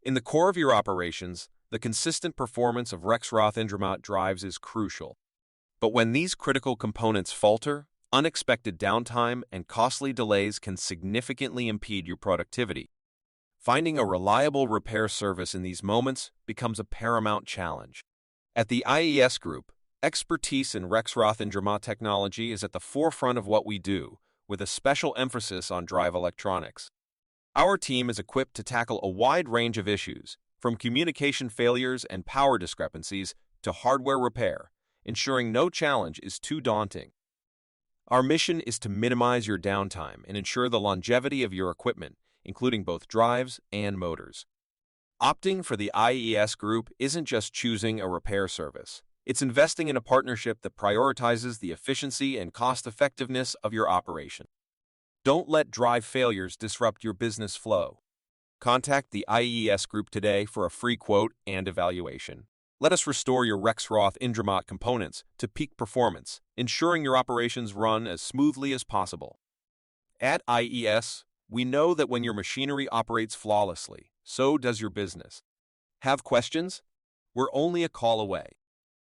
In the core of your operations, the consistent performance of Rexroth-Indramat drives is crucial. But when these critical components falter, unexpected downtime and costly delays can significantly impede your productivity. Finding a reliable repair service in these moments becomes a paramount challenge. At the IES Group, expertise in Rexroth-Indramat technology is at the forefront of what we do, with a special emphasis on drive electronics. Our team is equipped to tackle a wide range of issues, from communication failures and power discrepancies to hardware repair, ensuring no challenge is too daunting. Our mission is to minimize your downtime and ensure the longevity of your equipment, including both drives and motors. Opting for the IES Group isn't just choosing a repair service. It's investing in a partnership that prioritizes the efficiency and cost-effectiveness of your operation. Don't let drive failures disrupt your business flow. Contact the IES Group today for a free quote and evaluation. Let us restore your Rexroth-Indramat components to peak performance, ensuring your operations run as smoothly as possible. At IES, we know that when your machinery operates flawlessly, so does your business. Have questions? We're only a call away.